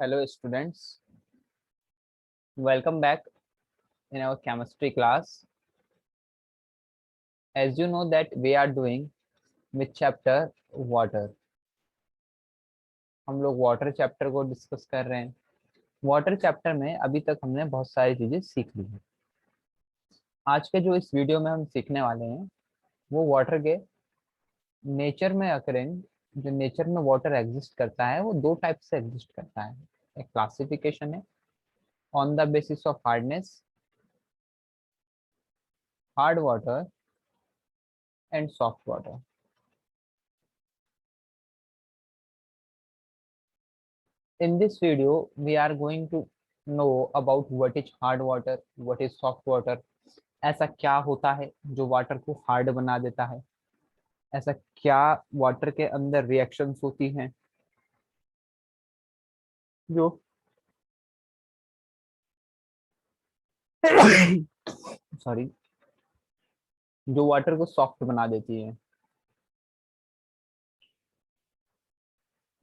Hello students, welcome back in our chemistry class. As you know that we are doing with chapter water. हम लोग water chapter को discuss कर रहे हैं। Water chapter में अभी तक हमने बहुत सारी चीजें सीख ली हैं। आज के जो इस वीडियो में हम सीखने वाले हैं वो वाटर के नेचर में अकरिंग, जो नेचर में वाटर एग्जिस्ट करता है वो दो टाइप से एग्जिस्ट करता है। एक क्लासिफिकेशन है on the basis of hardness, hard water and soft water. In this video, we are going to know about what is hard water, what is soft water. ऐसा क्या होता है जो वाटर को हार्ड बना देता है, ऐसा क्या वाटर के अंदर रिएक्शंस होती हैं जो सॉरी जो वाटर को सॉफ्ट बना देती है।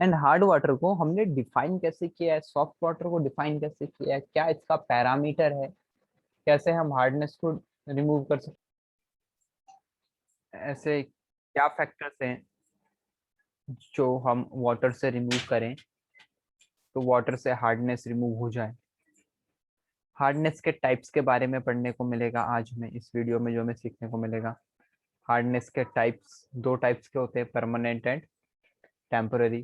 एंड हार्ड वाटर को हमने डिफाइन कैसे किया है, सॉफ्ट वाटर को डिफाइन कैसे किया है, क्या इसका पैरामीटर है, कैसे हम हार्डनेस को रिमूव कर सकते, ऐसे क्या फैक्टर्स हैं जो हम वाटर से रिमूव करें तो वाटर से हार्डनेस रिमूव हो जाए। हार्डनेस के टाइप्स के बारे में पढ़ने को मिलेगा आज हमें इस वीडियो में, जो हमें सीखने को मिलेगा। हार्डनेस के टाइप्स दो टाइप्स के होते हैं, permanent and temporary.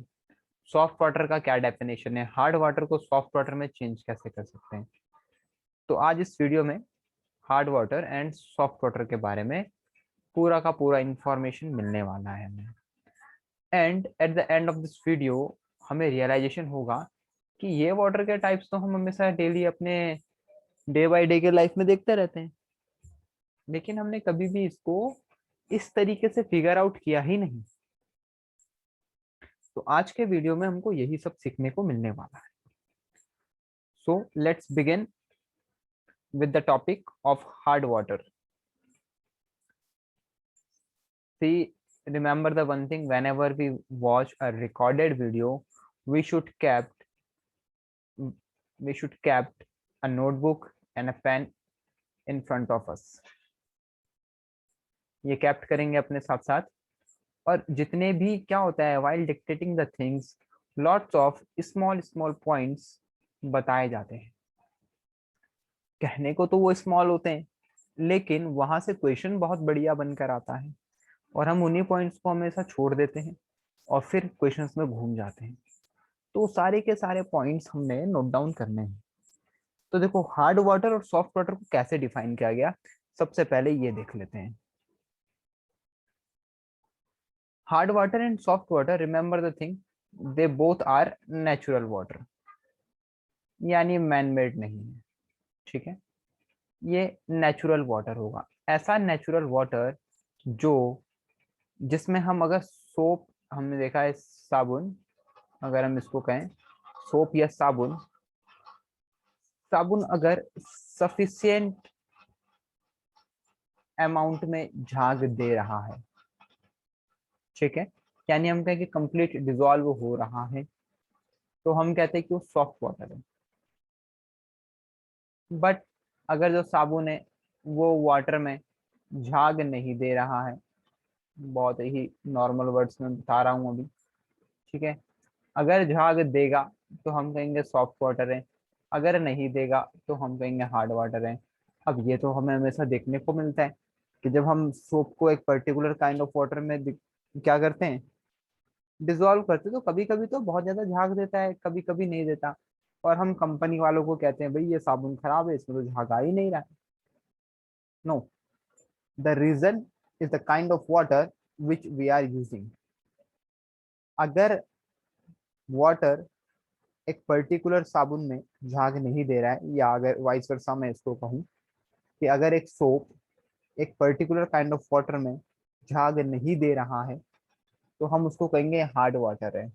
Soft water का क्या डेफिनेशन है, हार्ड वाटर को सॉफ्ट वाटर में चेंज कैसे कर सकते हैं। तो आज इस वीडियो में hard water and soft water के बारे में पूरा का पूरा इंफॉर्मेशन मिलने वाला है हमें। And at the end of this video हमें रियलाइजेशन होगा कि ये वाटर के टाइप्स तो हम हमेशा डेली अपने डे बाय डे के लाइफ में देखते रहते हैं, लेकिन हमने कभी भी इसको इस तरीके से फिगर आउट किया ही नहीं। तो आज के वीडियो में हमको यही सब सीखने को मिलने वाला है। So let's begin with the topic of hard water. See, remember the one thing, whenever we watch a recorded video, we should kept a notebook and a pen in front of us. ये kept करेंगे अपने साथ साथ। और जितने भी क्या होता है, while dictating the things, lots of small small points बताए जाते हैं। कहने को तो वो स्मॉल होते हैं, लेकिन वहां से क्वेश्चन बहुत बढ़िया बनकर आता है और हम उन्हीं पॉइंट्स को हमेशा छोड़ देते हैं और फिर क्वेश्चंस में घूम जाते हैं। तो सारे के सारे पॉइंट्स हमने नोट डाउन करने हैं। तो देखो, हार्ड वाटर और सॉफ्ट वाटर को कैसे डिफाइन किया गया, सबसे पहले ये देख लेते हैं। Hard water and soft water, remember the thing, they both are natural water, यानी मैन मेड नहीं है। ठीक है, ये नेचुरल वाटर होगा। ऐसा नेचुरल वाटर जो जिसमें हम अगर सोप, हमने देखा है साबुन, अगर हम इसको कहें सोप या साबुन, साबुन अगर सफिशिएंट अमाउंट में झाग दे रहा है, ठीक है, यानी हम कहें कि कंप्लीट डिजोल्व हो रहा है, तो हम कहते हैं कि वो सॉफ्ट वाटर है। बट अगर जो साबुन है वो वाटर में झाग नहीं दे रहा है, बहुत ही नॉर्मल वर्ड्स में बता रहा हूँ अभी, ठीक है, अगर झाग देगा तो हम कहेंगे सॉफ्ट वाटर है, अगर नहीं देगा तो हम कहेंगे हार्ड वाटर है। अब ये तो हमें हमेशा देखने को मिलता है कि जब हम सोप को एक पर्टिकुलर काइंड ऑफ वाटर में क्या करते हैं, डिजोल्व करते हैं, तो कभी कभी तो बहुत ज्यादा झाग देता है, कभी कभी नहीं देता, और हम कंपनी वालों को कहते हैं भाई ये साबुन खराब है, इसमें तो झाग आ ही नहीं रहा है। No, the reason is the kind of water which we are using. अगर वाटर एक पर्टिकुलर साबुन में झाग नहीं दे रहा है, या अगर वाइस वर्सा मैं इसको कहूँ कि अगर एक सोप एक पर्टिकुलर काइंड ऑफ वाटर में झाग नहीं दे रहा है, तो हम उसको कहेंगे हार्ड वाटर है।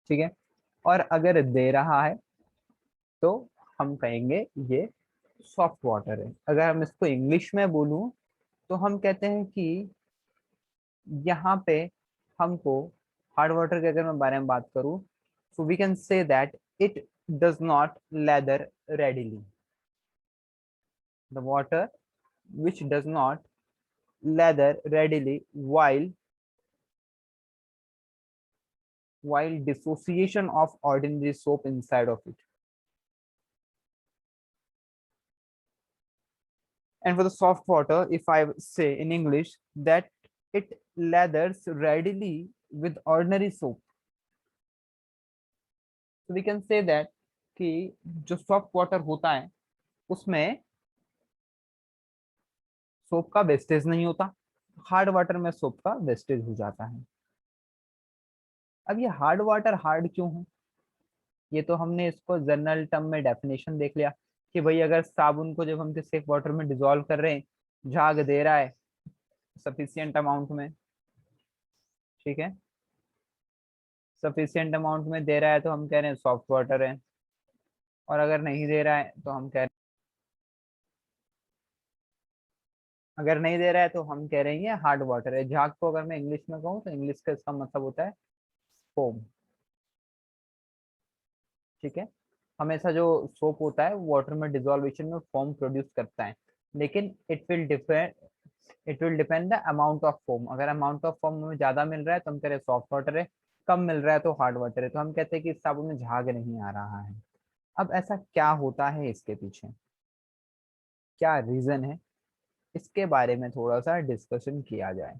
ठीक है, और अगर दे रहा है तो हम कहेंगे ये सॉफ्ट वाटर है। अगर हम इसको इंग्लिश में बोलूं तो हम कहते हैं कि यहाँ पे हमको हार्ड वाटर के अगर मैं बारे में बात करूं So we can say that it does not lather readily. The water which does not lather readily while dissociation of ordinary soap inside of it. And for the soft water, if I say in English that it lathers readily with ordinary soap, so we can say that कि जो soft water होता है उसमें soap का wastage नहीं होता, hard water में soap का वेस्टेज हो जाता है। अब ये हार्ड वाटर हार्ड क्यों है, ये तो हमने इसको जनरल टर्म में डेफिनेशन देख लिया कि भाई अगर साबुन को जब हम किसी वाटर में डिजोल्व कर रहे हैं, झाग दे रहा है सफिशियंट अमाउंट में, ठीक है, सफिशियंट अमाउंट में दे रहा है तो हम कह रहे हैं सॉफ्ट वाटर है, और अगर नहीं दे रहा है तो हम कह रहे अगर नहीं दे रहा है तो हम कह रहे हैं ये हार्ड वाटर है। झाग को अगर मैं इंग्लिश में कहूँ तो इंग्लिश का इसका मतलब होता है फोम, ठीक है। हमेशा जो सोप होता है वाटर में डिजोल्वेशन में फॉर्म प्रोड्यूस करता है, लेकिन it will depend the amount of foam. अगर अमाउंट ऑफ फोम हमें ज्यादा मिल रहा है तो हम कह रहे हैं सॉफ्ट वाटर है, कम मिल रहा है तो हार्ड वाटर है, तो हम कहते हैं कि इस साबुन में झाग नहीं आ रहा है। अब ऐसा क्या होता है इसके पीछे, क्या रीजन है, इसके बारे में थोड़ा सा डिस्कशन किया जाए,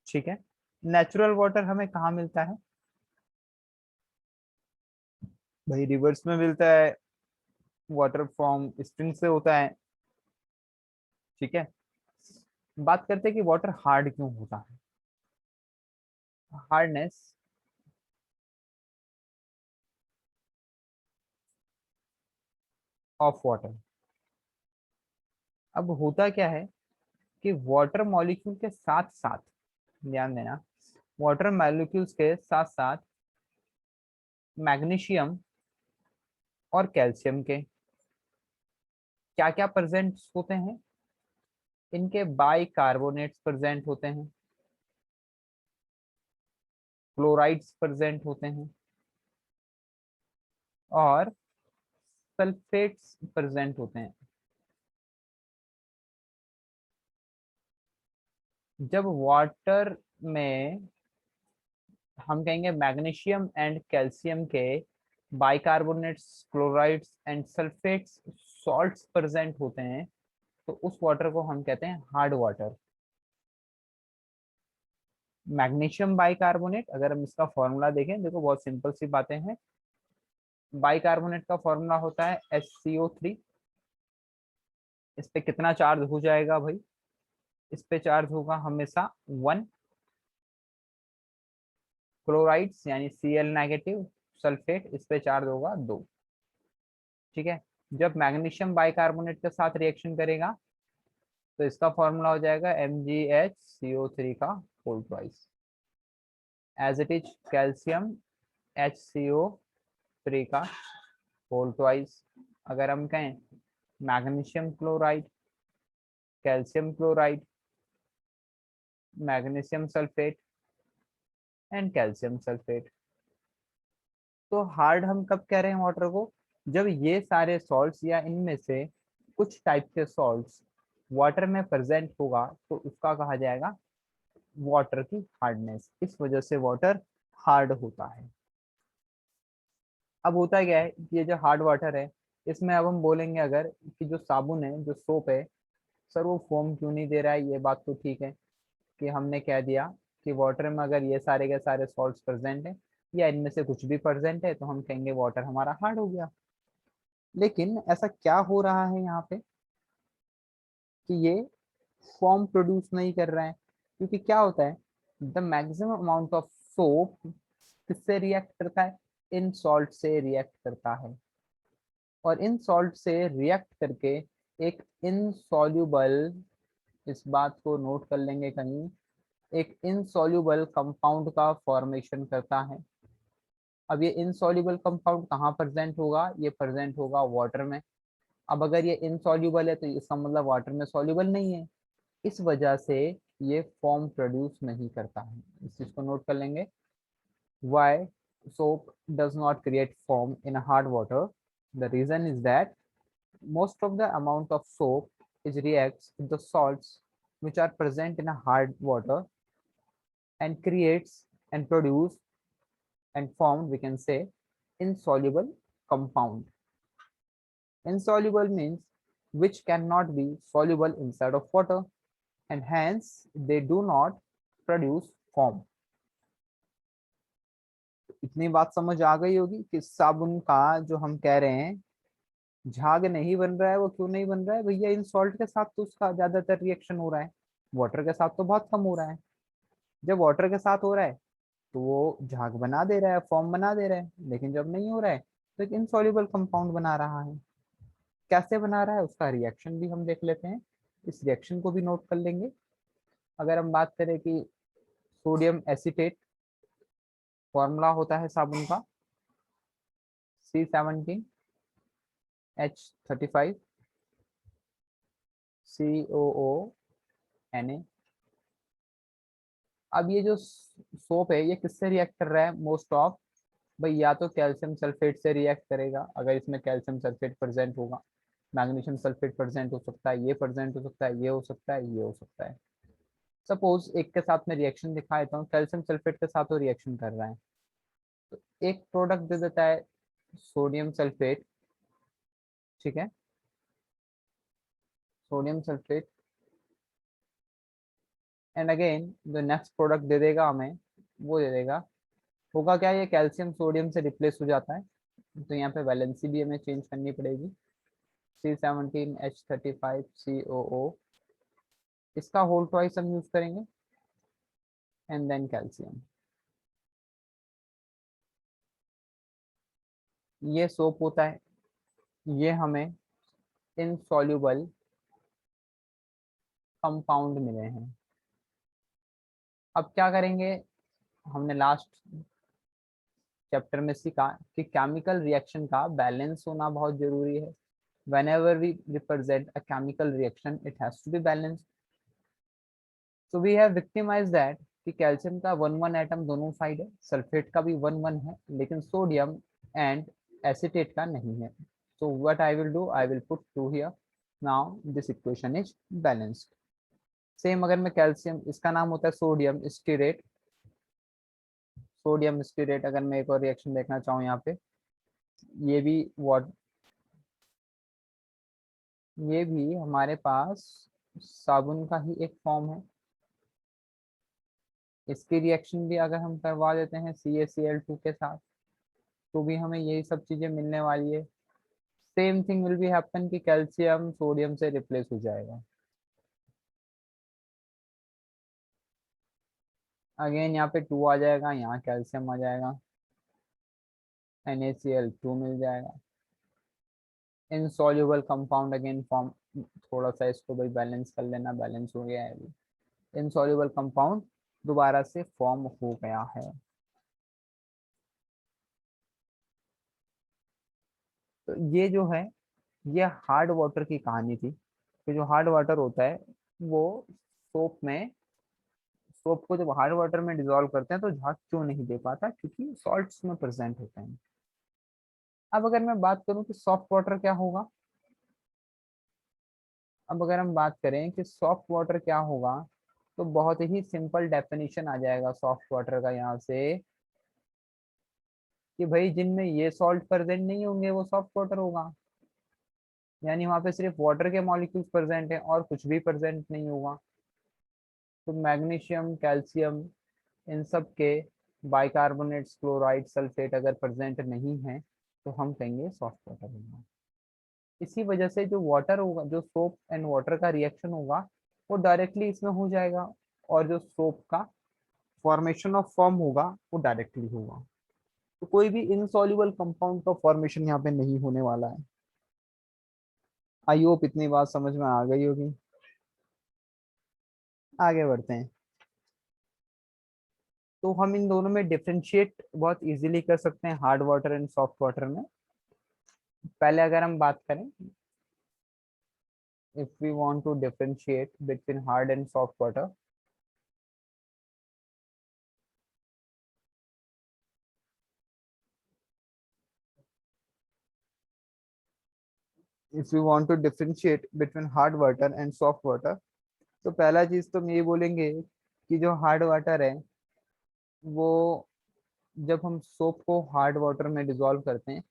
ठीक है। नेचुरल वाटर हमें कहाँ मिलता है भाई, रिवर्स में मिलता है, वाटर फ्रॉम स्प्रिंग से होता है, ठीक है। बात करते हैं कि वाटर हार्ड क्यों होता है। हार्डनेस ऑफ वाटर, अब होता क्या है कि वाटर मॉलिक्यूल के साथ साथ, ध्यान देना, वाटर मॉलिक्यूल्स के साथ साथ मैग्नीशियम और कैल्शियम के क्या क्या प्रेजेंट होते हैं, इनके बाई कार्बोनेट्स प्रेजेंट होते हैं, क्लोराइड्स प्रेजेंट होते हैं, और सल्फेट्स प्रेजेंट होते हैं। जब वाटर में हम कहेंगे मैग्नीशियम एंड कैल्शियम के bicarbonates, chlorides and sulphates salts present होते हैं, तो उस वाटर को हम कहते हैं हार्ड वाटर। मैग्नीशियम बाइकार्बोनेट, अगर हम इसका फॉर्मूला देखें, देखो बहुत सिंपल सी बातें हैं। बाइकार्बोनेट का फॉर्मूला होता है HCO3। इस पे कितना चार्ज हो जाएगा भाई, इस पे चार्ज होगा हमेशा 1। क्लोराइड्स यानी Cl नेगेटिव, सल्फेट इस पे चार्ज होगा 2, ठीक है। जब मैग्नीशियम बाइकार्बोनेट के साथ रिएक्शन करेगा तो इसका फॉर्मूला हो जाएगा MgHCO3 का whole twice, as it is calcium HCO3 का होल ट्वाइस। अगर हम कहें magnesium chloride, calcium chloride, magnesium sulphate and calcium sulphate, तो हार्ड हम कब कह रहे हैं वाटर को, जब ये सारे सॉल्ट्स या इनमें से कुछ टाइप के सॉल्ट्स वाटर में प्रेजेंट होगा तो उसका कहा जाएगा वाटर की हार्डनेस। इस वजह से वाटर हार्ड होता है। अब होता क्या है कि ये जो हार्ड वाटर है, इसमें अब हम बोलेंगे अगर कि जो साबुन है, जो सोप है, सर वो फोम क्यों नहीं दे रहा है, ये बात तो ठीक है कि हमने कह दिया कि वाटर में अगर ये सारे के सारे सॉल्ट्स प्रेजेंट है या इनमें से कुछ भी प्रेजेंट है तो हम कहेंगे वाटर हमारा हार्ड हो गया। लेकिन ऐसा क्या हो रहा है यहाँ पे कि ये फॉर्म प्रोड्यूस नहीं कर रहा है, क्योंकि क्या होता है, the maximum amount of soap किससे रिएक्ट करता है, इन सॉल्ट से रिएक्ट करता है, और इन सॉल्ट से रिएक्ट करके एक इनसॉल्युबल, इस बात को नोट कर लेंगे कहीं, एक इनसॉल्युबल कंपाउंड का फॉर्मेशन करता है। अब ये इनसॉल्युबल कंपाउंड कहाँ प्रेजेंट होगा, ये प्रेजेंट होगा वाटर में। अब अगर ये इनसॉल्युबल है तो इसका मतलब वाटर में सॉल्युबल नहीं है, इस वजह से ये फॉर्म प्रोड्यूस नहीं करता है। इस चीज को नोट कर लेंगे। Why soap does not create foam in hard water? The reason is that most of the amount of soap is reacts with the salts which are present in a hard water and creates and produce and formed, we can say, insoluble compound. Insoluble means which cannot be soluble inside of water, and hence they do not produce foam. इतनी बात समझ आ गई होगी कि साबुन का जो हम कह रहे हैं झाग नहीं बन रहा है, वो क्यों नहीं बन रहा है भैया? इन सॉल्ट के साथ तो उसका ज्यादातर रिएक्शन हो रहा है, वाटर के साथ तो बहुत कम हो रहा है। जब वाटर के साथ हो रहा है तो वो झाग बना दे रहा है, फॉर्म बना दे रहा है, लेकिन जब नहीं हो रहा है तो एक इनसॉल्युबल कंपाउंड बना रहा है। कैसे बना रहा है उसका रिएक्शन भी हम देख लेते हैं, इस रिएक्शन को भी नोट कर लेंगे। अगर हम बात करें कि सोडियम एसीटेट फॉर्मूला होता है साबुन का C17H35 COO Na। अब ये जो सोप है ये किससे रिएक्ट कर रहा है मोस्ट ऑफ? भाई या तो कैल्शियम सल्फेट से रिएक्ट करेगा, अगर इसमें कैल्शियम सल्फेट प्रेजेंट होगा, मैग्नीशियम सल्फेट प्रेजेंट हो सकता है, ये प्रेजेंट हो सकता है, ये हो सकता है, ये हो सकता है। सपोज एक के साथ में रिएक्शन दिखा देता हूँ, कैल्शियम सल्फेट के साथ वो रिएक्शन कर रहा है, तो एक प्रोडक्ट दे देता है सोडियम सल्फेट, ठीक है, सोडियम सल्फेट, एंड अगेन जो नेक्स्ट प्रोडक्ट दे देगा हमें वो दे देगा, होगा क्या, ये कैल्शियम सोडियम से रिप्लेस हो जाता है, तो यहाँ पे वैलेंसी भी हमें चेंज करनी पड़ेगी। C17H35COO, इसका होल ट्वाइस हम यूज करेंगे, एंड देन कैल्शियम। ये सोप होता है, ये हमें इनसॉल्युबल कंपाउंड मिले हैं। अब क्या करेंगे, हमने लास्ट चैप्टर में सीखा कि केमिकल रिएक्शन का बैलेंस होना बहुत जरूरी है। whenever we represent a chemical reaction it has to be balanced, so we have victimized that कि कैल्शियम का 1 1 एटम दोनों साइड है, सल्फेट का भी 1 1 है, लेकिन सोडियम एंड एसीटेट का नहीं है। so what I will do, I will put 2 here, now this equation is balanced। Same अगर मैं कैल्शियम, इसका नाम होता है सोडियम स्टीरेट, सोडियम स्टीरेट, अगर मैं एक और रिएक्शन देखना चाहूँ यहाँ पे, ये भी वाट, ये भी हमारे पास साबुन का ही एक फॉर्म है, इसकी रिएक्शन भी अगर हम करवा देते हैं CaCl2 के साथ तो भी हमें यही सब चीजें मिलने वाली है। Same thing will be happen कि कैल्शियम सोडियम से रिप्लेस हो जाएगा। अगेन यहाँ पे 2 आ जाएगा, यहाँ कैल्शियम आ जाएगा, NaCl2 मिल जाएगा, इनसॉल्युबल कंपाउंड अगेन फॉर्म। थोड़ा सा इसको भाई बैलेंस कर लेना, बैलेंस हो गया है अभी, इनसॉल्युबल कंपाउंड दोबारा से फॉर्म हो गया है। तो ये जो है ये हार्ड वाटर की कहानी थी। तो जो हार्ड वाटर होता है वो सोप में, सोप को जब हार्ड वाटर में डिजोल्व करते हैं तो झाग क्यों नहीं दे पाता, क्योंकि सॉल्ट्स में प्रेजेंट होते हैं। अब अगर मैं बात करूं कि सॉफ्ट वाटर क्या होगा, अब अगर हम बात करें कि सॉफ्ट वाटर क्या होगा, तो बहुत ही सिंपल डेफिनेशन आ जाएगा सॉफ्ट वाटर का यहाँ से, कि भाई जिनमें ये सॉल्ट प्रेजेंट नहीं होंगे वो सॉफ्ट वाटर होगा, यानी वहां पे सिर्फ वाटर के मॉलिक्यूल्स प्रेजेंट है और कुछ भी प्रेजेंट नहीं होगा। तो मैग्नीशियम कैल्शियम इन सब के बाइकार्बोनेट्स क्लोराइड सल्फेट अगर प्रेजेंट नहीं है तो हम कहेंगे सॉफ्ट वाटर होगा। इसी वजह से जो वाटर होगा, जो सोप एंड वाटर का रिएक्शन होगा वो डायरेक्टली इसमें हो जाएगा, और जो सोप का फॉर्मेशन ऑफ फॉर्म होगा वो डायरेक्टली होगा। तो कोई भी इनसॉल्युबल कंपाउंड का फॉर्मेशन यहाँ पे नहीं होने वाला है। आई होप इतनी बात समझ में आ गई होगी। आगे बढ़ते हैं। तो हम इन दोनों में डिफरेंशिएट बहुत इजीली कर सकते हैं, hard water and soft water में। पहले अगर हम बात करें, if we want to differentiate between hard and soft water, if you want to differentiate between hard water and soft water, तो पहला चीज तो हम ये बोलेंगे कि जो हार्ड वाटर है वो, जब हम सोप को हार्ड वाटर में डिसॉल्व करते हैं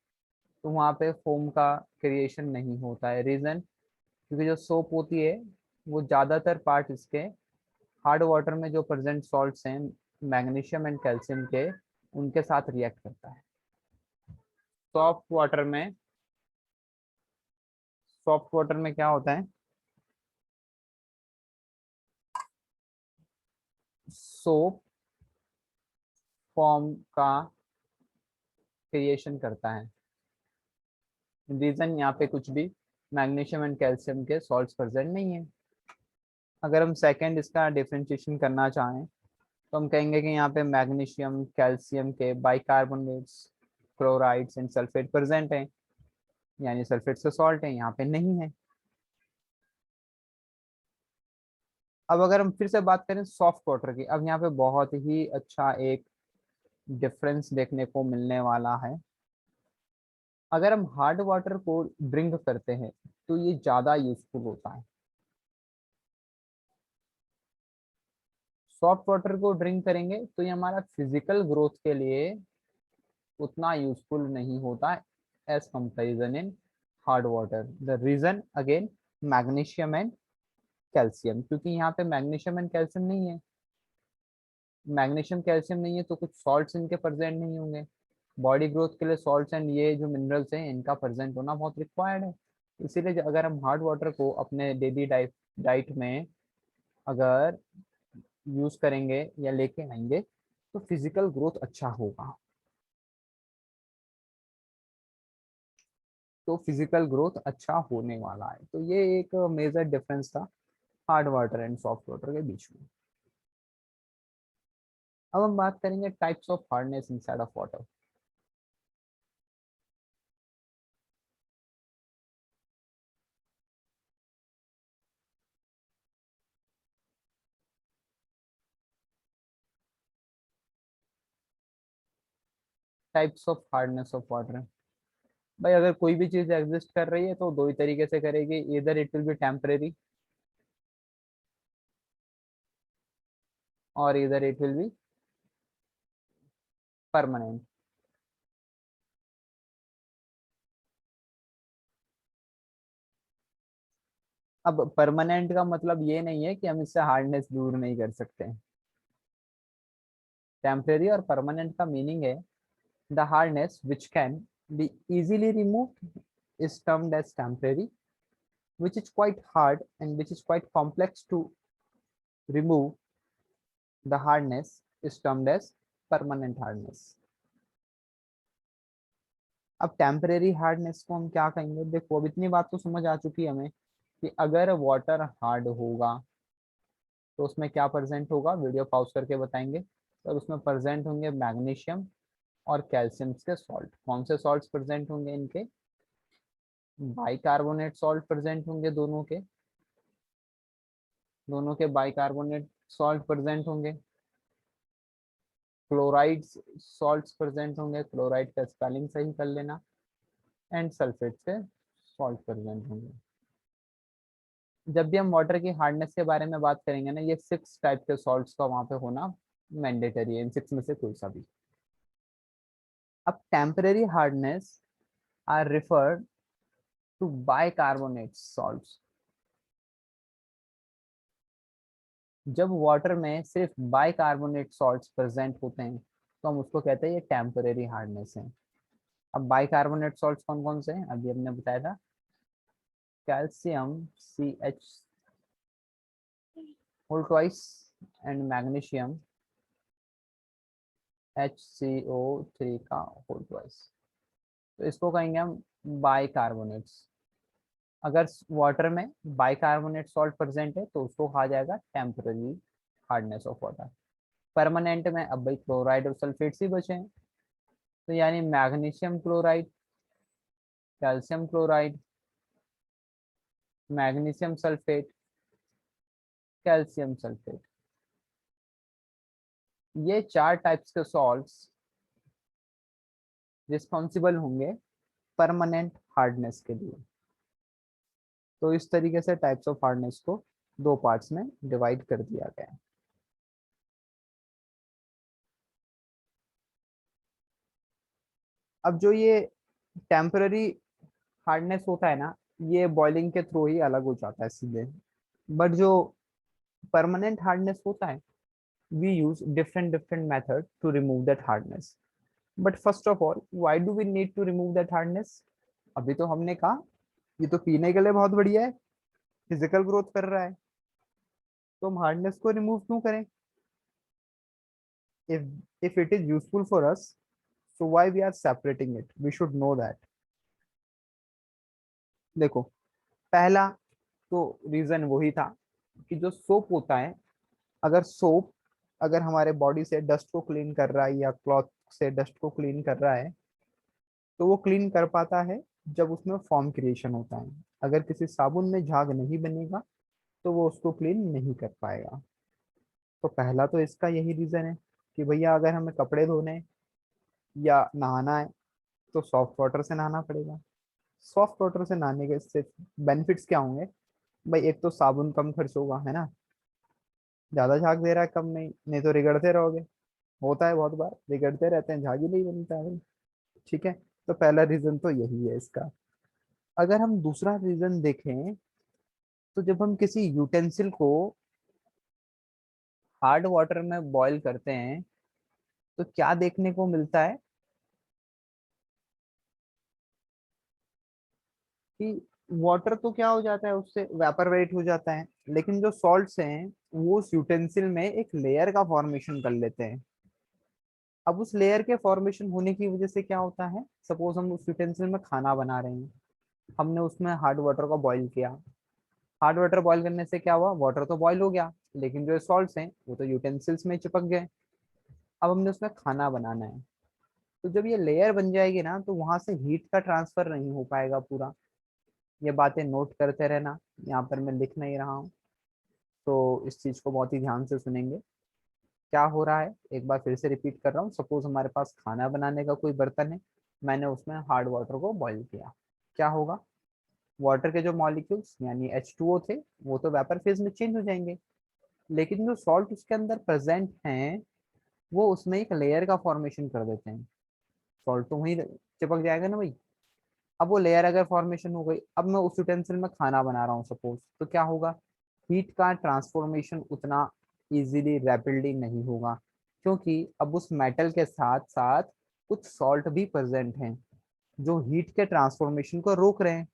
तो वहाँ पे फोम का क्रिएशन नहीं होता है। रीजन, क्योंकि जो सोप होती है वो ज्यादातर पार्ट इसके हार्ड वाटर में जो प्रेजेंट सॉल्ट्स हैं मैग्नीशियम एंड कैल्शियम के, उनके साथ रिएक्ट करता है। सॉफ्ट वाटर में, सॉफ्ट वाटर में क्या होता है, सोप फॉर्म का क्रिएशन करता है। रीजन, यहाँ पे कुछ भी मैग्नीशियम एंड कैल्शियम के सॉल्ट्स प्रेजेंट नहीं है। अगर हम सेकंड इसका डिफरेंशिएशन करना चाहें तो हम कहेंगे कि यहाँ पे मैग्नीशियम कैल्शियम के bicarbonates, chlorides and sulphate present हैं, यानी सल्फेट से सॉल्ट है, यहाँ पे नहीं है। अब अगर हम फिर से बात करें सॉफ्ट वाटर की, अब यहाँ पे बहुत ही अच्छा एक डिफरेंस देखने को मिलने वाला है। अगर हम हार्ड वाटर को ड्रिंक करते हैं तो ये ज्यादा यूजफुल होता है। सॉफ्ट वाटर को ड्रिंक करेंगे तो ये हमारा फिजिकल ग्रोथ के लिए उतना यूजफुल नहीं होता है as comparison in hard water. The reason again, magnesium and calcium, क्योंकि यहाँ पे मैग्नीशियम एंड कैल्शियम नहीं है। मैग्नीशियम कैल्शियम नहीं है तो कुछ सॉल्ट्स इनके प्रेजेंट नहीं होंगे। बॉडी ग्रोथ के लिए सॉल्ट्स एंड ये जो मिनरल्स हैं इनका प्रेजेंट होना बहुत रिक्वायर्ड है। इसीलिए अगर हम हार्ड वाटर को अपने डेली डाइट में अगर यूज करेंगे या लेके आएंगे तो फिजिकल ग्रोथ अच्छा होगा। तो फिजिकल ग्रोथ अच्छा होने वाला है। तो ये एक मेजर डिफरेंस था hard water and soft water के बीच में। अब हम बात करेंगे types of hardness inside of water. Types of hardness of water, भाई अगर कोई भी चीज एग्जिस्ट कर रही है तो दो ही तरीके से करेगी, इधर इट विल बी टेम्परेरी और इधर इट विल बी परमानेंट। अब परमानेंट का मतलब ये नहीं है कि हम इससे हार्डनेस दूर नहीं कर सकते हैं। टेम्परेरी और परमानेंट का मीनिंग है the hardness which can be easily removed is termed as temporary, which is quite hard and which is quite complex to remove. The hardness is termed as permanent hardness. अब temporary hardness को हम क्या कहेंगे, देखो अब इतनी बात तो समझ आ चुकी है हमें कि अगर वाटर हार्ड होगा तो उसमें क्या प्रेजेंट होगा, वीडियो पॉज करके बताएंगे। तो उसमें प्रेजेंट होंगे मैग्नीशियम और कैल्शियम के सॉल्ट। कौन से सॉल्ट्स प्रेजेंट होंगे इनके, बाइकार्बोनेट सॉल्ट प्रेजेंट होंगे, दोनों के बाइकार्बोनेट सॉल्ट प्रेजेंट होंगे। क्लोराइड्स सॉल्ट्स प्रेजेंट होंगे, क्लोराइड का स्पेलिंग सही कर लेना। एंड सल्फेट के सॉल्ट प्रेजेंट होंगे। जब भी हम वाटर की हार्डनेस के बारे में बात करेंगे ना, ये 6 टाइप के सॉल्ट्स का वहां पे होना मैंडेटरी है, इन 6 में से कोई सा भी। अब temporary hardness are referred to bicarbonate salts. जब वाटर में सिर्फ बाइकार्बोनेट सॉल्ट्स प्रेजेंट होते हैं तो हम उसको कहते हैं ये टेम्परेरी हार्डनेस है। अब बाइकार्बोनेट सॉल्ट्स कौन कौन से हैं, अभी हमने बताया था, calcium CH whole twice and magnesium HCO3 का होल ट्वाइस। तो इसको कहेंगे हम बाइकार्बोनेट्स। अगर वाटर में बाइकार्बोनेट सॉल्ट प्रेजेंट है तो उसको कहा जाएगा temporary hardness of water. Permanent में अब भाई क्लोराइड और सल्फेट ही बचे हैं, तो यानी magnesium chloride, calcium chloride, magnesium sulphate, calcium sulphate, ये 4 टाइप्स के सॉल्ट्स रिस्पॉन्सिबल होंगे परमानेंट हार्डनेस के लिए। तो इस तरीके से टाइप्स ऑफ हार्डनेस को दो पार्ट्स में डिवाइड कर दिया गया है। अब जो ये टेम्पररी हार्डनेस होता है ना, ये बॉइलिंग के थ्रू ही अलग हो जाता है सीधे। बट जो परमानेंट हार्डनेस होता है, we use different different method to remove that hardness. But first of all, why do we need to remove that hardness? अभी तो हमने कहा ये तो पीने के लिए बहुत बढ़िया है, फिजिकल ग्रोथ कर रहा है, तो हम हार्डनेस को रिमूव क्यों करें? If it is useful for us, so why we are separating it? We should know that. देखो, पहला तो रीजन वही था कि जो सोप होता है, अगर सोप अगर हमारे बॉडी से डस्ट को क्लीन कर रहा है या क्लॉथ से डस्ट को क्लीन कर रहा है, तो वो क्लीन कर पाता है जब उसमें फॉर्म क्रिएशन होता है। अगर किसी साबुन में झाग नहीं बनेगा तो वो उसको क्लीन नहीं कर पाएगा। तो पहला तो इसका यही रीजन है कि भैया अगर हमें कपड़े धोने हैं या नहाना है तो सॉफ्ट वाटर से नहाना पड़ेगा। सॉफ्ट वाटर से नहाने के इससे बेनिफिट्स क्या होंगे? भाई एक तो साबुन कम खर्च होगा, है ना, ज्यादा झाग दे रहा है कम नहीं तो रिगड़ते रहोगे। होता है बहुत बार, रिगड़ते रहते हैं, झाग ही नहीं बनता है भाई। ठीक है, तो पहला रीजन तो यही है इसका। अगर हम दूसरा रीजन देखें, तो जब हम किसी यूटेंसिल को हार्ड वाटर में बॉईल करते हैं तो क्या देखने को मिलता है कि वाटर तो क्या हो जाता है, उससे वेपरवेट हो जाता है, लेकिन जो सॉल्ट्स हैं वो उस यूटेंसिल में एक लेयर का फॉर्मेशन कर लेते हैं। अब उस लेयर के फॉर्मेशन होने की वजह से क्या होता है, सपोज हम उस यूटेंसिल में खाना बना रहे हैं, हमने उसमें हार्ड वाटर को बॉईल किया। हार्ड वाटर बॉईल करने से क्या हुआ, वाटर तो बॉईल हो गया, लेकिन जो सॉल्ट्स हैं वो तो यूटेंसिल्स में चिपक गए। अब हमने उसमें खाना बनाना है, तो जब ये लेयर बन जाएगी ना, तो वहां से हीट का ट्रांसफर नहीं हो पाएगा पूरा। ये बातें नोट करते रहना, यहाँ पर मैं लिख नहीं रहा हूँ, तो इस चीज को बहुत ही ध्यान से सुनेंगे। क्या हो रहा है, एक बार फिर से रिपीट कर रहा हूँ। सपोज हमारे पास खाना बनाने का कोई बर्तन है, मैंने उसमें हार्ड वाटर को बॉईल किया। क्या होगा, वाटर के जो मॉलिक्यूल्स यानी H2O थे, वो तो वेपर फेज में चेंज हो जाएंगे, लेकिन जो सॉल्ट उसके अंदर प्रेजेंट हैं वो उसमें एक लेयर का फॉर्मेशन कर देते हैं। सॉल्ट तो वहीं चिपक जाएगा ना भाई। अब वो लेयर अगर फॉर्मेशन हो गई, अब मैं उस यूटेंसिल में खाना बना रहा हूँ सपोज, तो क्या होगा, हीट का ट्रांसफॉर्मेशन उतना इजीली रैपिडली नहीं होगा, क्योंकि अब उस मेटल के साथ साथ कुछ सॉल्ट भी प्रेजेंट हैं जो हीट के ट्रांसफॉर्मेशन को रोक रहे हैं।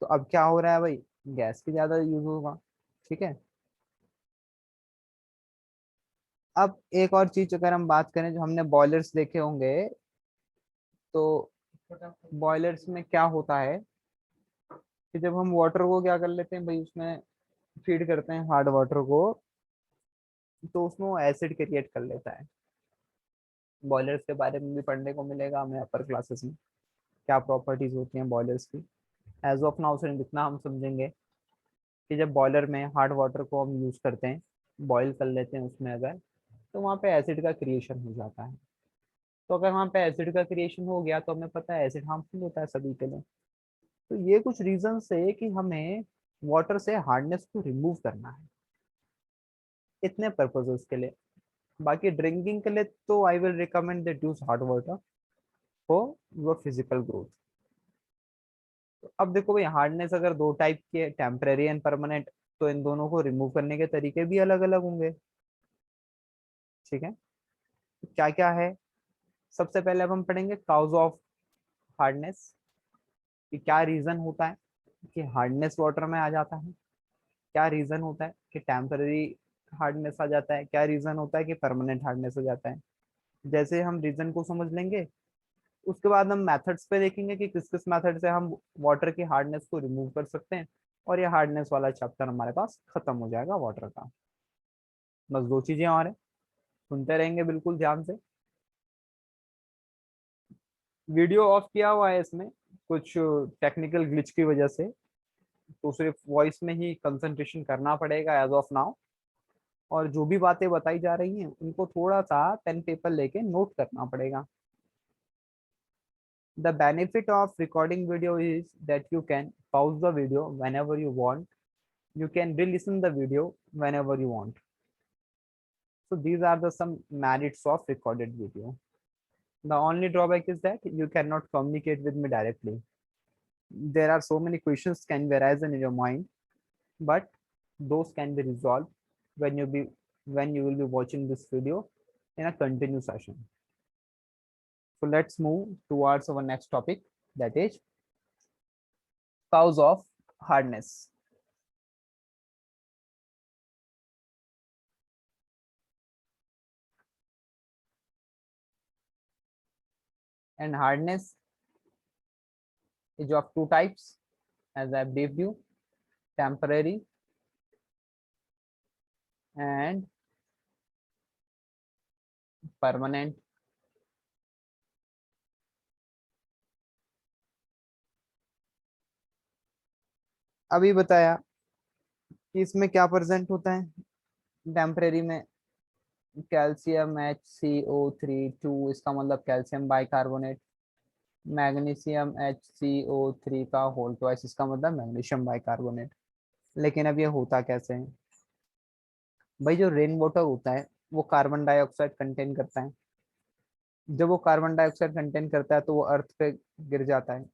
तो अब क्या हो रहा है भाई, गैस की ज्यादा यूज होगा। ठीक है, अब एक और चीज अगर हम बात करें, जो हमने बॉयलर्स देखे होंगे, तो बॉयलर्स में क्या होता है कि जब हम वाटर को क्या कर लेते हैं भाई, उसमें फीड करते हैं हार्ड वाटर को, तो उसमें वो एसिड क्रिएट कर लेता है। बॉयलर्स के बारे में भी पढ़ने को मिलेगा हमें अपर क्लासेस में, क्या प्रॉपर्टीज होती हैं बॉयलर्स की। एज ऑफ नाउ सिर्फ इतना हम समझेंगे कि जब बॉयलर में हार्ड वाटर को हम यूज करते हैं, बॉईल कर लेते हैं उसमें अगर, तो वहाँ पे एसिड का क्रिएशन हो जाता है। तो अगर वहाँ पे एसिड का क्रिएशन हो गया तो हमें पता है एसिड हार्मफुल होता है सभी के लिए। तो ये कुछ रीजन है कि हमें वाटर से हार्डनेस को रिमूव करना है, इतने पर्पजेस के लिए। बाकी ड्रिंकिंग के लिए तो I will recommend that use hot water for your physical growth. तो अब देखो भाई, हार्डनेस अगर दो टाइप के, टेम्परेरी एंड परमानेंट, तो इन दोनों को रिमूव करने के तरीके भी अलग अलग होंगे। ठीक है, तो क्या क्या है, सबसे पहले अब हम पढ़ेंगे काउज ऑफ हार्डनेस, कि क्या रीजन होता है कि हार्डनेस वाटर में आ जाता है, क्या रीजन होता है कि टेम्पररी हार्डनेस आ जाता है, क्या रीजन होता है कि परमानेंट हार्डनेस हो जाता है। जैसे हम रीजन को समझ लेंगे, उसके बाद हम मेथड्स पे देखेंगे कि किस किस मेथड से हम वाटर की हार्डनेस को रिमूव कर सकते हैं, और ये हार्डनेस वाला चैप्टर हमारे पास खत्म हो जाएगा वाटर का। बस दो चीजें और हैं, सुनते रहेंगे बिल्कुल ध्यान से। वीडियो ऑफ किया हुआ है इसमें, कुछ टेक्निकल ग्लिच की वजह से, तो सिर्फ वॉइस में ही कंसंट्रेशन करना पड़ेगा एज ऑफ नाउ। और जो भी बातें बताई जा रही हैं उनको थोड़ा सा पेन पेपर लेके नोट करना पड़ेगा। The benefit of recording video is that you can pause the video whenever you want. You can re-listen the video whenever you want. So these are the some merits of recorded video. The only drawback is that you cannot communicate with me directly. There are so many questions can be arisen in your mind, but those can be resolved when you will be watching this video in a continuous session. So let's move towards our next topic, that is cause of hardness. And hardness is of two types, as I briefed you: temporary and permanent. अभी बताया कि इसमें क्या present होता है temporary में, calcium HCO3 इसका मतलब कैल्शियम बाइकार्बोनेट, मैग्नीशियम HCO3 का होल ट्वाइस इसका मतलब मैग्नीशियम बाइकार्बोनेट। लेकिन अब ये होता कैसे है भाई? जो रेन वाटर होता है वो कार्बन डाइऑक्साइड कंटेन करता है। जब वो कार्बन डाइऑक्साइड कंटेन करता है तो वो अर्थ पे गिर जाता है।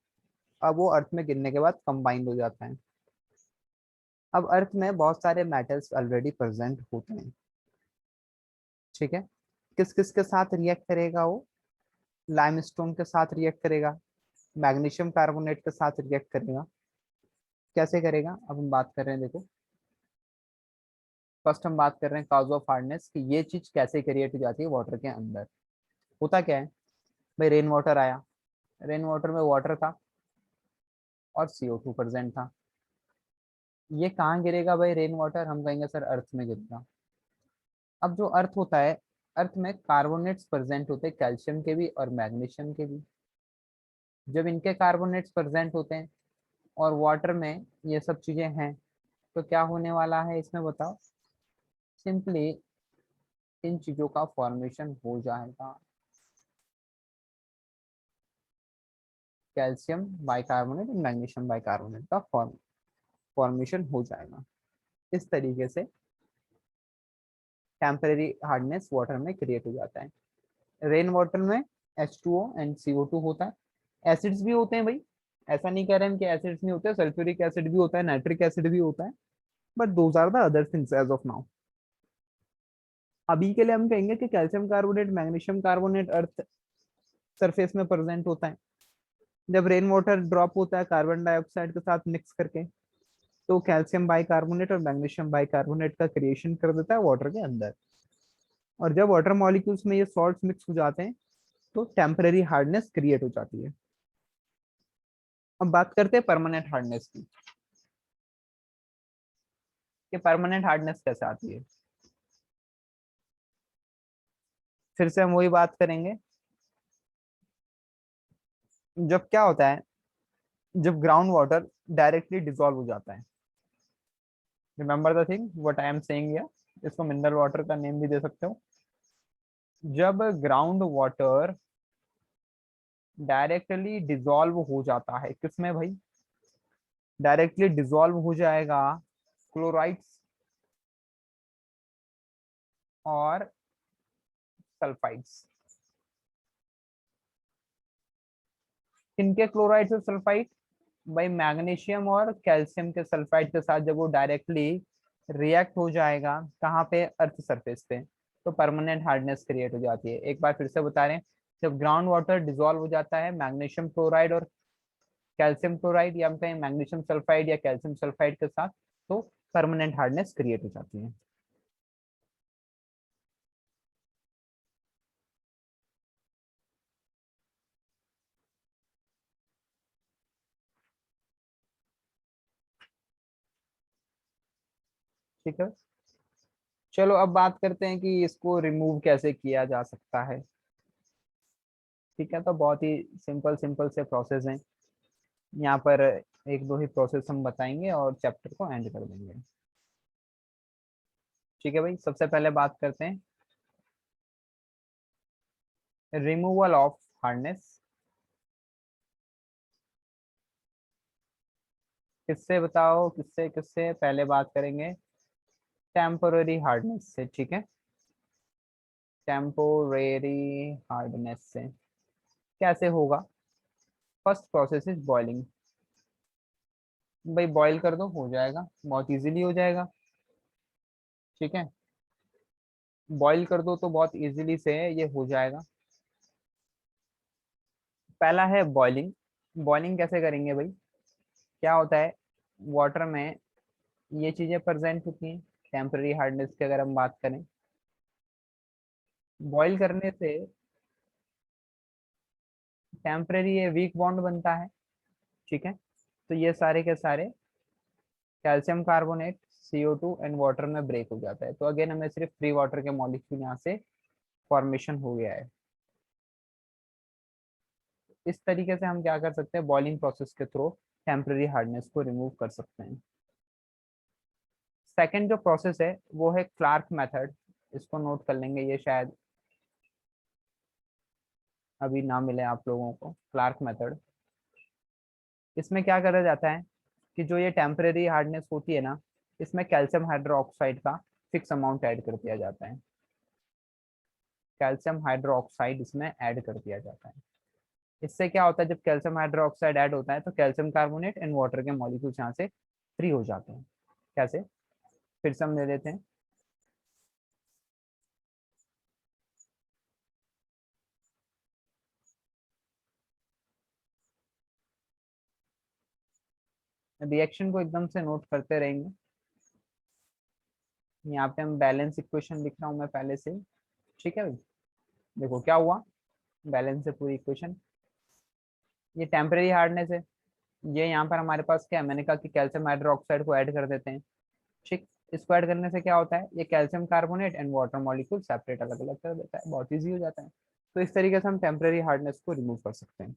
अब वो अर्थ में गिरने के बाद कंबाइंड हो जाता है। अब अर्थ में बहुत सारे मेटल्स ऑलरेडी प्रेजेंट होते हैं, ठीक है। किस किस के साथ रिएक्ट करेगा वो? लाइमस्टोन के साथ रिएक्ट करेगा, मैग्नीशियम कार्बोनेट के साथ रिएक्ट करेगा। कैसे करेगा अब हम बात कर रहे हैं, देखो। फर्स्ट हम बात कर रहे हैं कॉज ऑफ हार्डनेस, कि ये चीज कैसे क्रिएट हो जाती है वाटर के अंदर। होता क्या है भाई? रेन वाटर आया, रेन वाटर में वाटर था और CO2 प्रेजेंट था। ये कहाँ गिरेगा भाई रेन वाटर? हम कहेंगे सर अर्थ में गिरेगा। अब जो अर्थ होता है, अर्थ में कार्बोनेट्स प्रेजेंट होते हैं, कैल्शियम के भी और मैग्नीशियम के भी। जब इनके कार्बोनेट्स प्रेजेंट होते हैं और वाटर में ये सब चीजें हैं, तो क्या होने वाला है इसमें बताओ? सिंपली इन चीजों का फॉर्मेशन हो जाएगा, कैल्शियम बाइकार्बोनेट और मैग्नीशियम बाइकार्बोनेट का फॉर्मेशन हो जाएगा। इस तरीके से टेम्परेरी हार्डनेस वाटर में क्रिएट हो जाता है। रेन वाटर में H2O एंड CO2 होता है। एसिड्स भी होते हैं भाई, ऐसा नहीं कह रहे हैं कि एसिड्स नहीं होते, सल्फ्यूरिक एसिड भी होता है, नाइट्रिक एसिड भी होता है, but those are the other things as of now. अभी के लिए हम कहेंगे कि calcium carbonate magnesium carbonate earth surface में प्रेजेंट होता है। जब रेन वाटर ड्रॉप होता है कार्बन डाइऑक्साइड के साथ मिक्स करके, तो कैल्शियम बाइकार्बोनेट और मैग्नीशियम बाइकार्बोनेट का क्रिएशन कर देता है वाटर के अंदर। और जब वाटर मॉलिक्यूल्स में ये सॉल्ट्स मिक्स हो जाते हैं तो टेम्पररी हार्डनेस क्रिएट हो जाती है। अब बात करते हैं परमानेंट हार्डनेस की, कि परमानेंट हार्डनेस कैसे आती है। फिर से हम वही बात करेंगे। जब क्या होता है, जब ग्राउंड वाटर डायरेक्टली डिसॉल्व हो जाता है, remember the thing what I am saying here, इसको मिनरल वाटर का नेम भी दे सकते हो। जब ग्राउंड वाटर डायरेक्टली डिसॉल्व हो जाता है, किसमें भाई? डायरेक्टली डिसॉल्व हो जाएगा क्लोराइड्स और सल्फाइड्स। किनके क्लोराइड्स और सल्फाइड? भाई मैग्नीशियम और कैल्शियम के सल्फाइड के साथ जब वो डायरेक्टली रिएक्ट हो जाएगा, कहाँ पे? अर्थ सरफेस पे, तो परमानेंट हार्डनेस क्रिएट हो जाती है। एक बार फिर से बता रहे हैं, जब ग्राउंड वाटर डिसॉल्व हो जाता है मैग्नीशियम क्लोराइड और कैल्शियम क्लोराइड, या हम कहें मैग्नीशियम सल्फाइड या कैल्शियम सल्फाइड के साथ, तो परमानेंट हार्डनेस क्रिएट हो जाती है। ठीक है, चलो अब बात करते हैं कि इसको रिमूव कैसे किया जा सकता है। ठीक है, तो बहुत ही सिंपल सिंपल से प्रोसेस हैं यहाँ पर। एक दो ही प्रोसेस हम बताएंगे और चैप्टर को एंड कर देंगे। ठीक है भाई, सबसे पहले बात करते हैं रिमूवल ऑफ हार्डनेस। किससे बताओ, किससे किससे पहले बात करेंगे? टेम्पोररी हार्डनेस से, ठीक है, टेम्पोरेरी हार्डनेस से। कैसे होगा? First process is boiling. भाई बॉईल कर दो, हो जाएगा, बहुत इजीली हो जाएगा। ठीक है, बॉईल कर दो तो बहुत इजीली से ये हो जाएगा। पहला है बॉइलिंग। बॉइलिंग कैसे करेंगे भाई? क्या होता है, वाटर में ये चीजें प्रेजेंट होती हैं। टेम्पररी हार्डनेस की अगर हम बात करें, बॉईल करने से टेम्पररी ये वीक बॉन्ड बनता है। ठीक है, तो ये सारे के सारे calcium carbonate CO2 and water में ब्रेक हो जाता है। तो अगेन हमें सिर्फ फ्री वाटर के मॉलिक्यूल यहाँ से फॉर्मेशन हो गया है। इस तरीके से हम क्या कर सकते हैं, बॉइलिंग प्रोसेस के थ्रू टेम्पररी हार्डनेस को रिमूव कर सकते हैं। सेकेंड जो प्रोसेस है वो है क्लार्क मेथड। इसको नोट कर लेंगे, ये शायद अभी ना मिले आप लोगों को। क्लार्क मेथड, इसमें क्या करा जाता है कि जो ये टेम्परेरी हार्डनेस होती है ना, इसमें कैल्शियम हाइड्रोक्साइड का फिक्स अमाउंट ऐड कर दिया जाता है। कैल्शियम हाइड्रोक्साइड इसमें ऐड कर दिया जाता है। इससे क्या होता है, जब कैल्शियम हाइड्रोक्साइड ऐड होता है तो कैल्शियम कार्बोनेट एंड वाटर के मॉलिक्यूल्स यहाँ से फ्री हो जाते हैं। कैसे, फिर से हम ले लेते हैं। रिएक्शन को एकदम से नोट करते रहेंगे। यहाँ पे हम बैलेंस इक्वेशन लिख रहा हूँ मैं पहले से। ठीक है भाई, देखो क्या हुआ, बैलेंस से पूरी इक्वेशन। ये टेम्परेरी हार्डनेस है, ये यहाँ पर हमारे पास क्या है, मैंने कहा कि कैल्शियम हाइड्रोक्साइड को ऐड कर देते हैं। ठीक, इसको ऐड करने से क्या होता है, ये calcium carbonate and water molecule separate अलग अलग कर देता है, बहुत इजी हो जाता है। तो इस तरीके से हम टेम्परेरी हार्डनेस को रिमूव कर सकते हैं।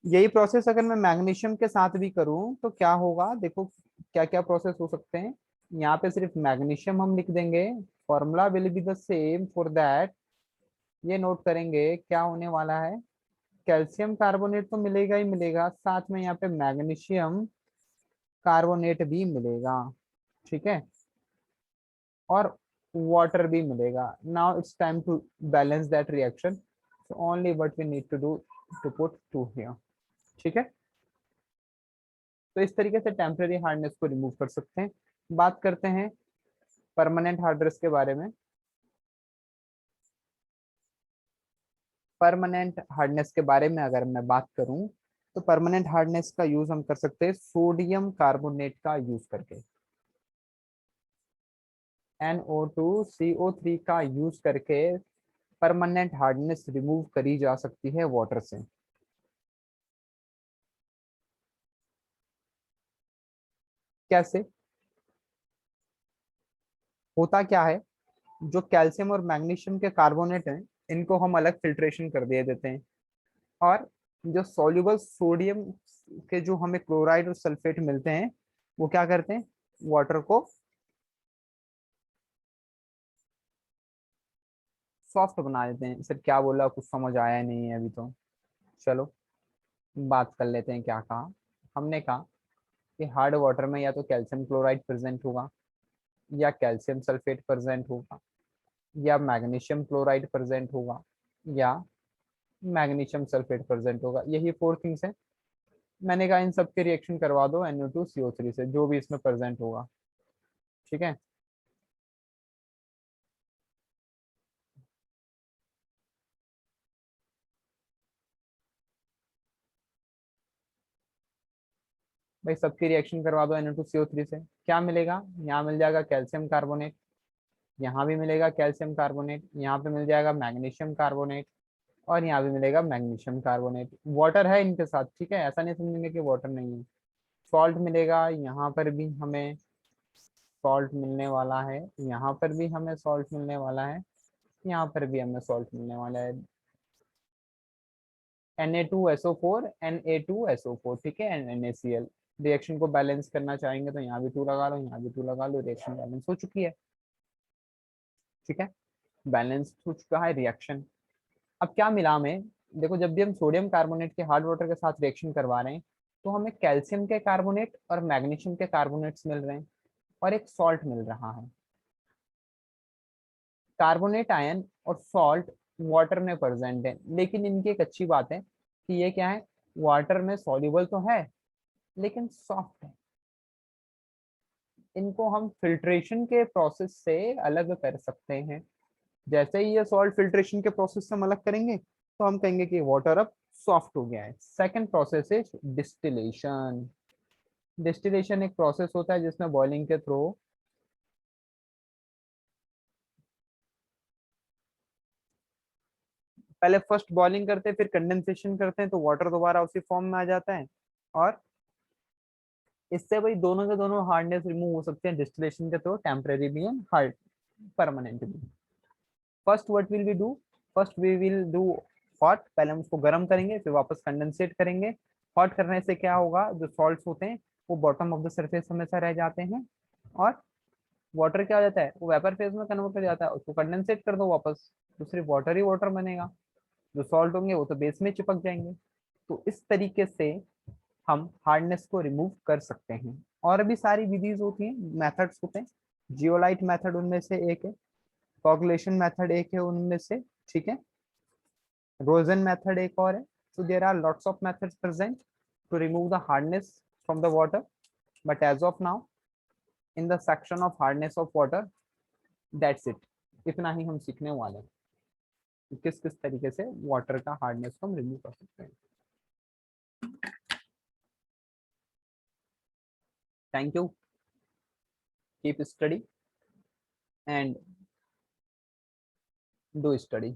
यही प्रोसेस अगर मैं मैग्नीशियम के साथ भी करूं तो क्या होगा, देखो क्या क्या प्रोसेस हो सकते हैं। यहाँ पे सिर्फ मैग्नीशियम हम लिख देंगे, formula will be the same for that. ये नोट करेंगे क्या होने वाला है, कैल्शियम कार्बोनेट तो मिलेगा ही मिलेगा, साथ में यहाँ पे मैग्नीशियम कार्बोनेट भी मिलेगा। ठीक है, और वाटर भी मिलेगा। Now it's time to balance that reaction, so only what we need to do to put two here. ठीक है, तो इस तरीके से टेम्परेरी हार्डनेस को रिमूव कर सकते हैं। बात करते हैं परमानेंट हार्डनेस के बारे में। परमानेंट हार्डनेस के बारे में अगर मैं बात करूं तो परमानेंट हार्डनेस का यूज हम कर सकते हैं सोडियम कार्बोनेट का यूज करके। NO2CO3 का यूज करके परमानेंट हार्डनेस रिमूव करी जा सकती है वाटर से। कैसे होता क्या है, जो कैल्शियम और मैग्नीशियम के कार्बोनेट हैं, इनको हम अलग फिल्ट्रेशन कर दिए देते हैं, और जो सॉल्युबल सोडियम के जो हमें क्लोराइड और सल्फेट मिलते हैं, वो क्या करते हैं, वाटर को सॉफ्ट बना देते हैं। सर क्या बोला, कुछ समझ आया नहीं है अभी तो। चलो बात कर लेते हैं, क्या कहा हमने। कहा कि हार्ड वाटर में या तो कैल्शियम क्लोराइड प्रेजेंट होगा, या कैल्शियम सल्फेट प्रेजेंट होगा, या मैग्नीशियम क्लोराइड प्रेजेंट होगा, या मैग्नीशियम सल्फेट प्रेजेंट होगा। यही फोर थिंग्स है। मैंने कहा इन सब के रिएक्शन करवा दो NO2CO3 से, जो भी इसमें प्रेजेंट होगा। ठीक है, भाई सबकी रिएक्शन करवा दो NO2CO3 से, क्या मिलेगा, यहाँ मिल जाएगा कैल्शियम कार्बोनेट, यहाँ भी मिलेगा कैल्शियम कार्बोनेट, यहाँ पे मिल जाएगा मैग्नीशियम कार्बोनेट, और यहाँ भी मिलेगा मैग्नीशियम कार्बोनेट। वाटर है इनके साथ, ठीक है, ऐसा नहीं समझेंगे कि वाटर नहीं है। सॉल्ट मिलेगा, यहाँ पर भी हमें सॉल्ट मिलने वाला है, यहाँ पर भी हमें सॉल्ट मिलने वाला है, यहाँ पर भी हमें सॉल्ट मिलने वाला है। Na2SO4 Na2SO4, ठीक है, NaCl। रिएक्शन को बैलेंस करना चाहेंगे तो यहाँ भी 2 लगा लो, यहाँ भी 2 लगा लो, रिएक्शन बैलेंस हो चुकी है। ठीक है, बैलेंस हो चुका है रिएक्शन। अब क्या मिला हमें, देखो जब भी हम सोडियम कार्बोनेट के हार्ड वाटर के साथ रिएक्शन करवा रहे हैं, तो हमें कैल्शियम के कार्बोनेट और मैग्नीशियम के कार्बोनेट्स मिल रहे हैं और एक सॉल्ट मिल रहा है। कार्बोनेट आयन और सॉल्ट वाटर में प्रेजेंट है, लेकिन इनकी एक अच्छी बात है कि ये क्या है, वाटर में सॉल्युबल तो है लेकिन सॉफ्ट है। इनको हम फिल्ट्रेशन के प्रोसेस से अलग कर सकते हैं। जैसे ही ये सॉल्ट फिल्ट्रेशन के प्रोसेस से हम अलग करेंगे तो हम कहेंगे कि वाटर अब सॉफ्ट हो गया है। Second process is distillation. Distillation एक प्रोसेस होता है जिसमें बॉइलिंग के थ्रू पहले फर्स्ट बॉइलिंग करते हैं, फिर कंडेंसेशन करते हैं, तो वाटर दोबारा उसी फॉर्म में आ जाता है और इससे भाई दोनों के दोनों हार्डनेस रिमूव हो सकते हैं डिस्टिलेशन के थ्रू, टेम्परेरी भी एंड हार्ड परमानेंट भी। First what will we do, first we will do hot, पहले हम उसको गर्म करेंगे फिर वापस कंडेंसेट करेंगे। हॉट करने से क्या होगा, जो सॉल्ट्स होते हैं वो बॉटम ऑफ द सरफेस हमेशा रह जाते हैं और वाटर क्या हो जाता है, वो वेपर फेज में कन्वर्ट हो जाता है। उसको कंडेंसेट कर दो वापस तो सिर्फ वाटर ही वाटर बनेगा, जो सॉल्ट होंगे वो तो बेस में चिपक जाएंगे। तो इस तरीके से हम हार्डनेस को रिमूव कर सकते हैं। और भी सारी विधिज होती हैं, मेथड्स होते हैं। जियोलाइट मेथड उनमें से एक है, कॉगुलेशन मेथड एक है उनमें से, ठीक है, रोजन मेथड एक और है। so there are lots of methods present to remove the hardness from the water, but as of now in the section of hardness of water, that's it, इतना ही हम सीखने वाले हैं कि किस किस तरीके से वाटर का हार्डनेस को हम रिमूव कर सकते हैं। Thank you, keep study and do study.